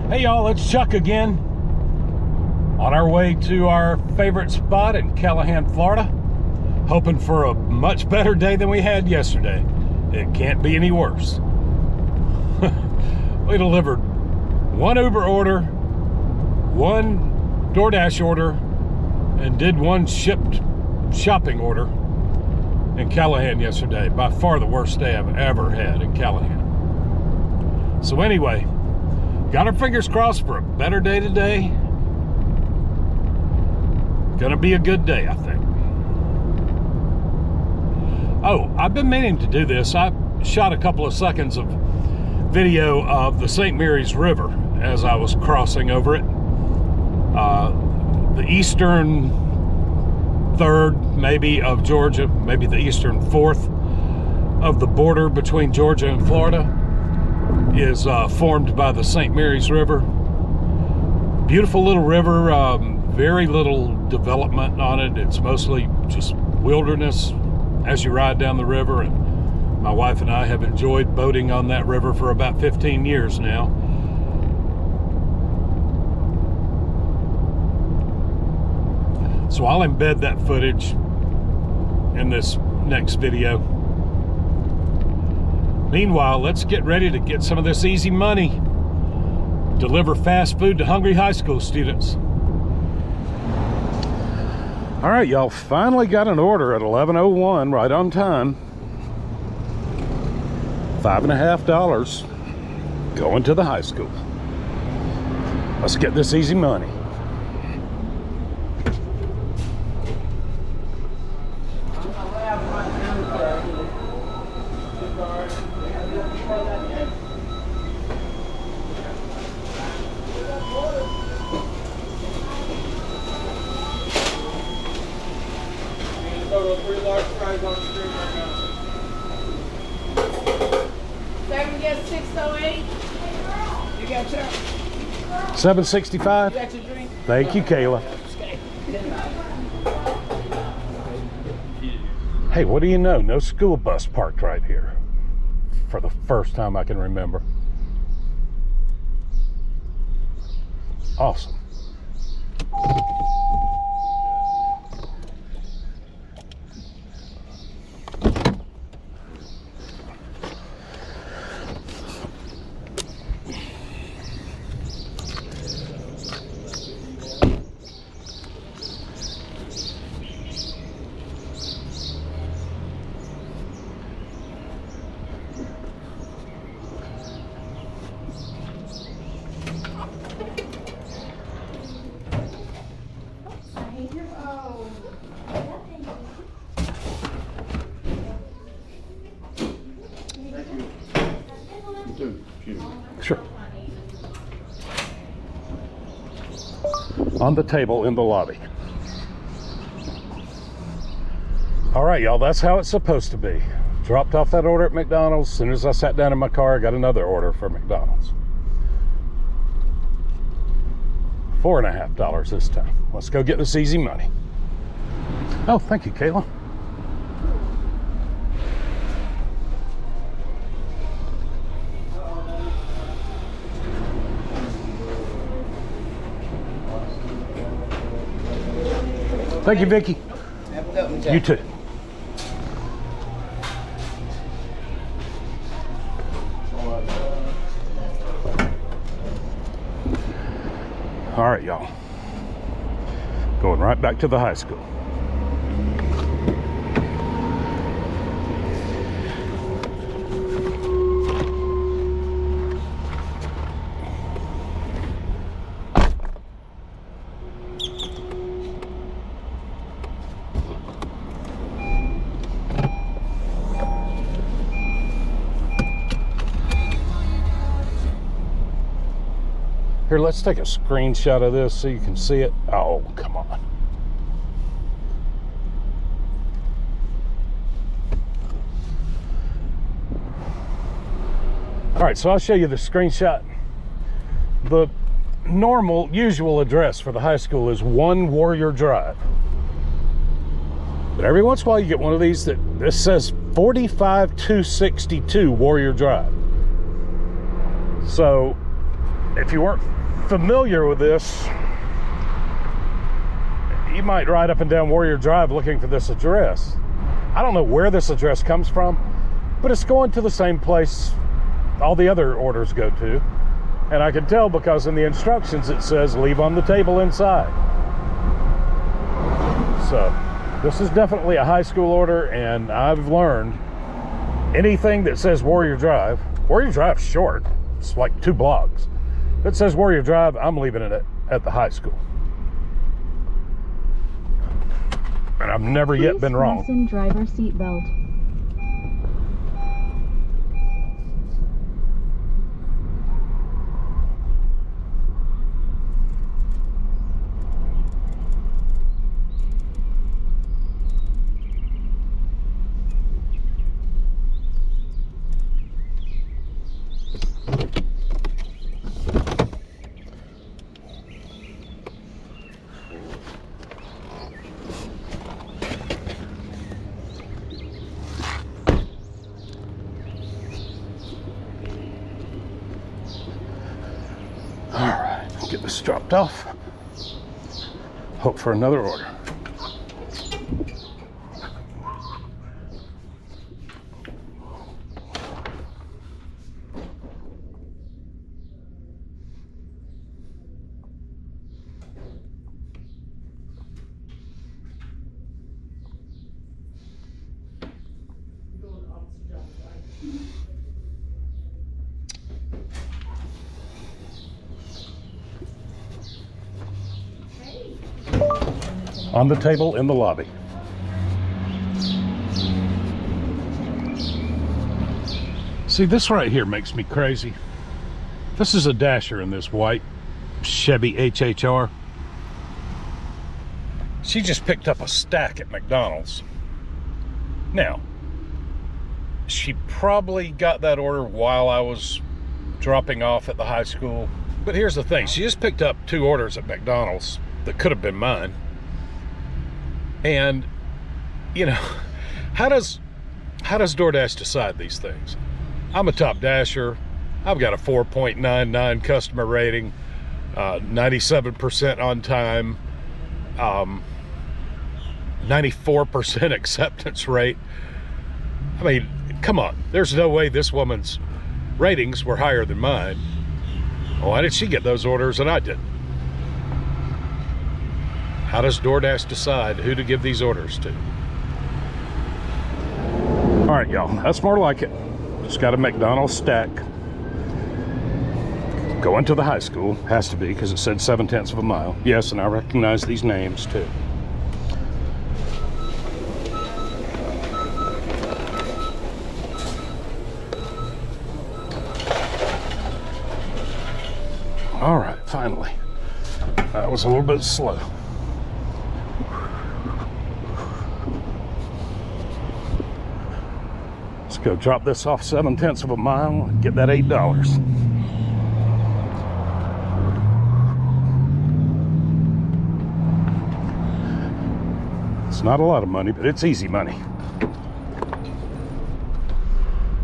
Hey y'all, it's Chuck again. On our way to our favorite spot in Callahan, Florida. Hoping for a much better day than we had yesterday. It can't be any worse. We delivered one Uber order, one DoorDash order, and did one shipped shopping order in Callahan yesterday. By far the worst day I've ever had in Callahan. So anyway, got our fingers crossed for a better day today. Gonna be a good day, I think. Oh, I've been meaning to do this. I shot a couple of seconds of video of the St. Mary's River as I was crossing over it. The eastern third, maybe, of Georgia, maybe the eastern fourth of the border between Georgia and Florida is formed by the St. Mary's River. Beautiful little river, very little development on it. It's mostly just wilderness as you ride down the river, and my wife and I have enjoyed boating on that river for about 15 years now. So I'll embed that footage in this next video. Meanwhile, let's get ready to get some of this easy money. Deliver fast food to hungry high school students. All right, y'all, finally got an order at 11:01, right on time. $5.50 going to the high school. Let's get this easy money. Total 3 large fries on the screen right now. 7 get 608. You got your $7.65. You got your drink? Thank you, Kayla. Hey, what do you know? No school bus parked right here. For the first time I can remember. Awesome. Sure. On the table in the lobby. All right, y'all, that's how it's supposed to be. Dropped off that order at McDonald's. As soon as I sat down in my car, I got another order for McDonald's. $4.50 this time. Let's go get this easy money. Oh, thank you, Kayla. Thank you, Vicky. Have a good one, Jack. You too. All right, y'all. Going right back to the high school. Here, let's take a screenshot of this so you can see it. Oh, come on. All right, so I'll show you the screenshot. The usual address for the high school is 1 Warrior Drive. But every once in a while you get one of these that this says 45262 Warrior Drive. So if you weren't familiar with this, you might ride up and down Warrior Drive looking for this address. I don't know where this address comes from, but it's going to the same place all the other orders go to. And I can tell because in the instructions it says leave on the table inside. So this is definitely a high school order, and I've learned anything that says Warrior Drive's short. It's like 2 blocks. If it says Warrior Drive, I'm leaving it at the high school. And I've never yet been wrong. Fasten driver seatbelt. Get this dropped off. Hope for another order. On the table in the lobby. See, this right here makes me crazy. This is a dasher in this white Chevy HHR. She just picked up a stack at McDonald's. Now, she probably got that order while I was dropping off at the high school. But here's the thing, she just picked up 2 orders at McDonald's that could have been mine. And, you know, how does DoorDash decide these things? I'm a top dasher. I've got a 4.99 customer rating, 97% on time, 94% acceptance rate. I mean, come on. There's no way this woman's ratings were higher than mine. Why did she get those orders and I didn't? How does DoorDash decide who to give these orders to? All right, y'all, that's more like it. Just got a McDonald's stack. Going to the high school, has to be, because it said 7/10 of a mile. Yes, and I recognize these names too. All right, finally. That was a little bit slow. Let's go drop this off 7/10 of a mile and get that $8. It's not a lot of money, but it's easy money.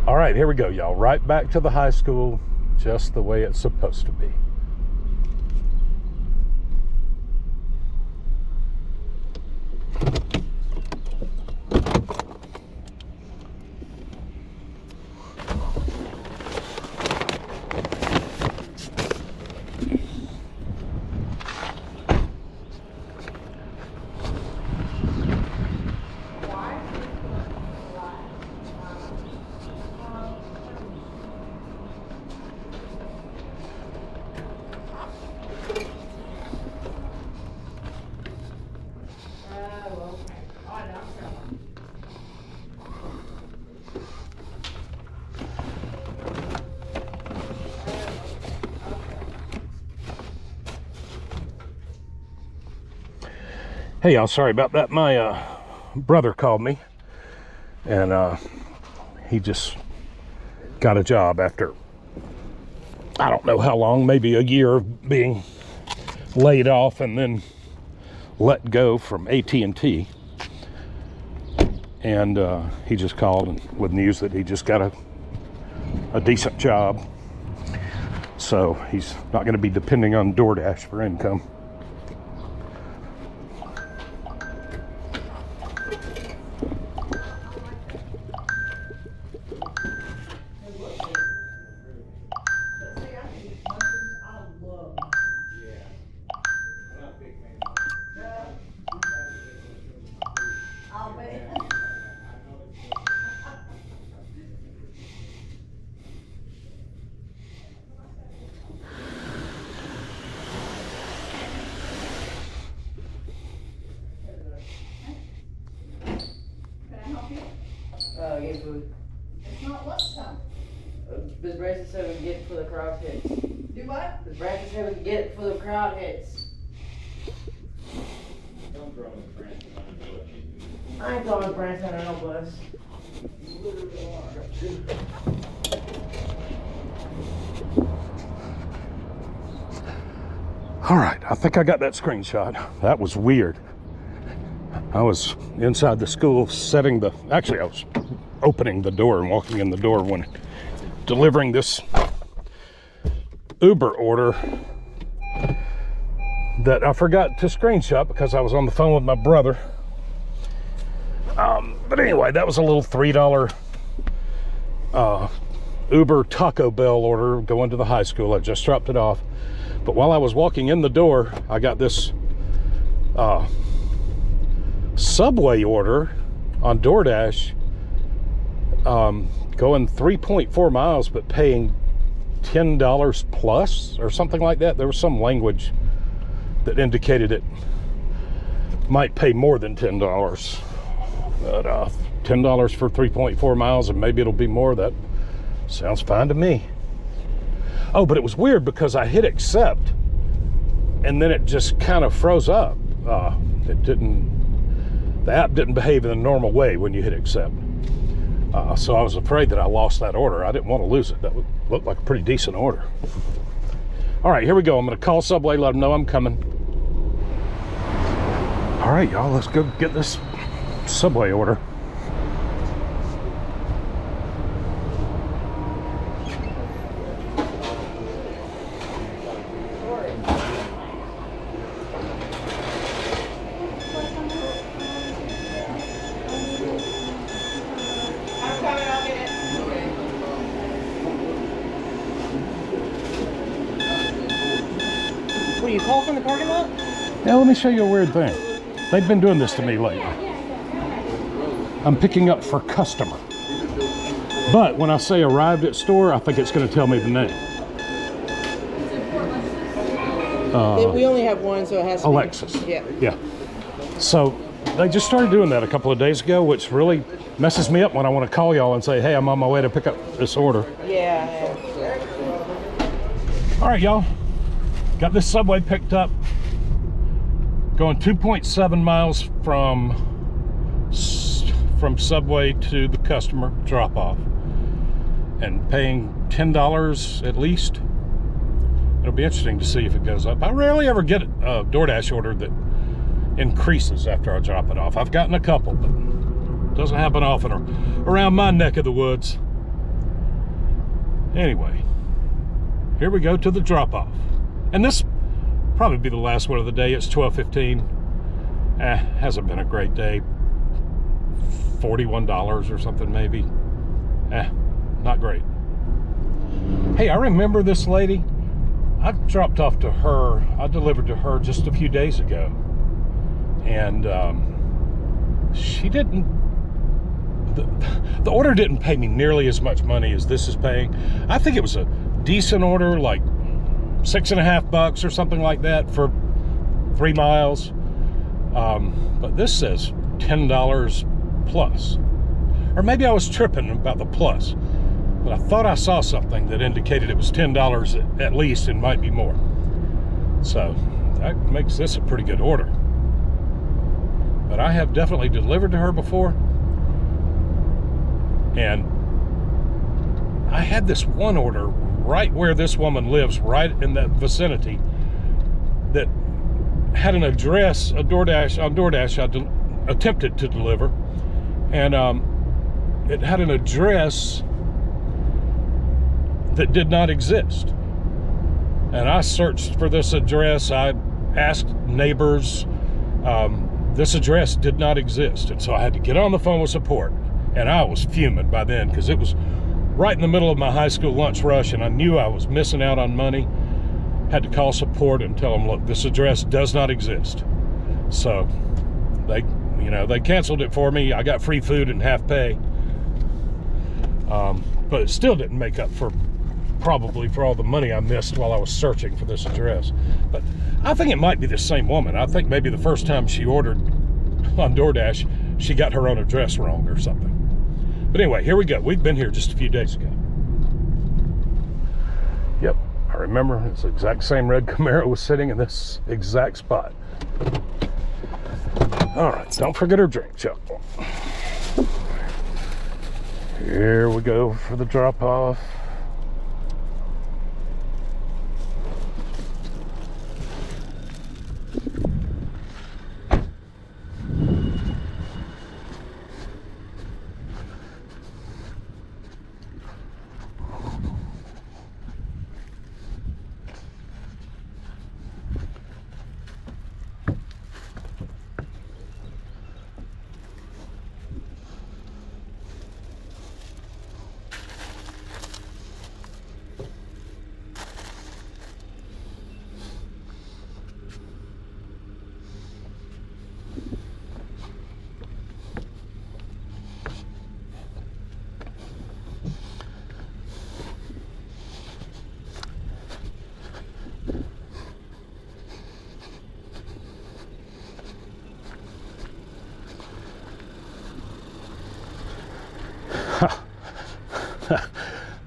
All right, here we go, y'all. Right back to the high school, just the way it's supposed to be. Hey y'all, sorry about that. My brother called me, and he just got a job after I don't know how long, maybe a year of being laid off and then let go from AT&T. And he just called with news that he just got a decent job So he's not going to be depending on DoorDash for income. Get food. It's not what stuff? Ms. Branson said we can get it for the crowd hits. Do what? Ms. Branson said we can get it for the crowd hits. Don't throw Ms. Branson under the bus. I ain't throwing Ms. Branson under no bus. You literally are. All right, I think I got that screenshot. That was weird. I was inside the school setting the, actually I was opening the door and walking in the door when delivering this Uber order that I forgot to screenshot because I was on the phone with my brother. But anyway, that was a little $3 Uber Taco Bell order going to the high school. I just dropped it off. But while I was walking in the door, I got this Subway order on DoorDash, going 3.4 miles, but paying $10 plus or something like that. There was some language that indicated it might pay more than $10. But $10 for 3.4 miles, and maybe it'll be more. That sounds fine to me. Oh, but it was weird because I hit accept and then it just kind of froze up. The app didn't behave in a normal way when you hit accept. So I was afraid that I lost that order. I didn't want to lose it. That would look like a pretty decent order. All right, here we go. I'm going to call Subway, let them know I'm coming. All right, y'all, let's go get this Subway order. What, you call from the parking lot? Yeah, let me show you a weird thing. They've been doing this to me lately. I'm picking up for customer. But when I say arrived at store, I think it's going to tell me the name. We only have one, so it has to Alexis. be. Yeah. Yeah. So they just started doing that a couple of days ago, which really messes me up when I want to call y'all and say, hey, I'm on my way to pick up this order. Yeah. All right, y'all. Got this Subway picked up. Going 2.7 miles from Subway to the customer drop-off, and paying $10 at least. It'll be interesting to see if it goes up. I rarely ever get a DoorDash order that increases after I drop it off. I've gotten a couple, but it doesn't happen often around my neck of the woods. Anyway, here we go to the drop-off. And this probably be the last one of the day. It's 12:15. Hasn't been a great day. $41 or something maybe. Not great. Hey, I remember this lady. I dropped off to her. I delivered to her just a few days ago. And she didn't, the order didn't pay me nearly as much money as this is paying. I think it was a decent order, like $6.50 or something like that for 3 miles. But this says $10 plus. Or maybe I was tripping about the plus, but I thought I saw something that indicated it was $10 at least, and might be more. So that makes this a pretty good order. But I have definitely delivered to her before, and I had this one order right where this woman lives, right in that vicinity, that had an address, on DoorDash I attempted to deliver, and it had an address that did not exist. And I searched for this address. I asked neighbors. This address did not exist. And so I had to get on the phone with support. And I was fuming by then because it was right in the middle of my high school lunch rush, and I knew I was missing out on money. Had to call support and tell them, look, this address does not exist. So they canceled it for me. I got free food and half pay. But it still didn't make up probably for all the money I missed while I was searching for this address. But I think it might be the same woman. I think maybe the first time she ordered on DoorDash, she got her own address wrong or something. But anyway, here we go. We've been here just a few days ago. Yep, I remember it's the exact same red Camaro was sitting in this exact spot. All right, don't forget her drink, Chuck. Here we go for the drop-off.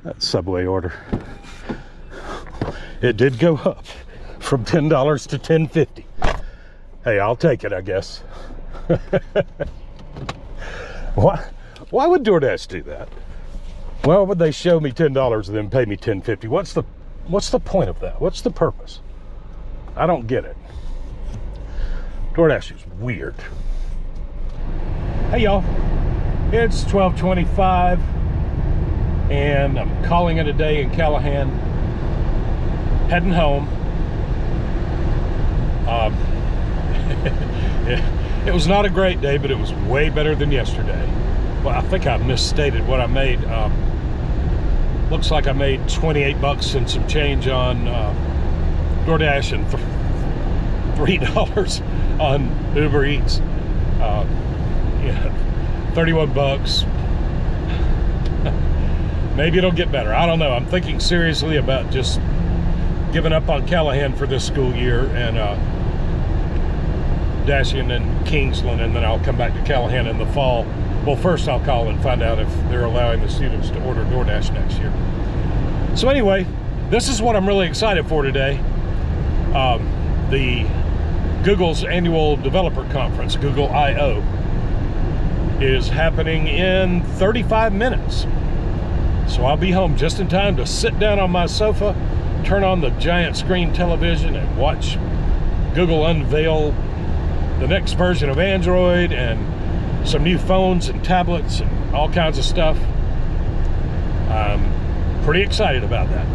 That Subway order. It did go up from $10 to $10.50. Hey, I'll take it, I guess. Why would DoorDash do that? Why would they show me $10 and then pay me $10.50? What's the point of that? What's the purpose? I don't get it. DoorDash is weird. Hey y'all, it's 12:25 and I'm calling it a day in Callahan, heading home. It was not a great day, but it was way better than yesterday. Well, I think I misstated what I made. Looks like I made 28 bucks and some change on DoorDash and $3 on Uber Eats. Yeah, 31 bucks. Maybe it'll get better. I don't know. I'm thinking seriously about just giving up on Callahan for this school year and dashing in Kingsland, and then I'll come back to Callahan in the fall. Well, first I'll call and find out if they're allowing the students to order DoorDash next year. So anyway, this is what I'm really excited for today. The Google's annual developer conference, Google I/O, is happening in 35 minutes. So I'll be home just in time to sit down on my sofa, turn on the giant screen television and watch Google unveil the next version of Android and some new phones and tablets and all kinds of stuff. I'm pretty excited about that.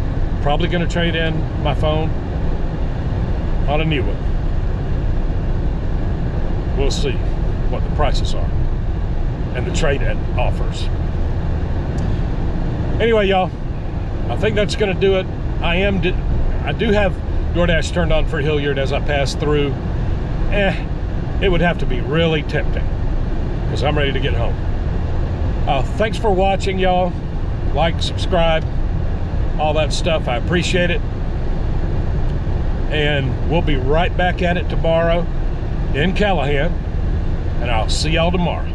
Probably going to trade in my phone on a new one. We'll see what the prices are and the trade-in offers. Anyway, y'all, I think that's going to do it. I do have DoorDash turned on for Hilliard as I pass through. It would have to be really tempting because I'm ready to get home. Thanks for watching, y'all. Like, subscribe, all that stuff. I appreciate it. And we'll be right back at it tomorrow in Callahan. And I'll see y'all tomorrow.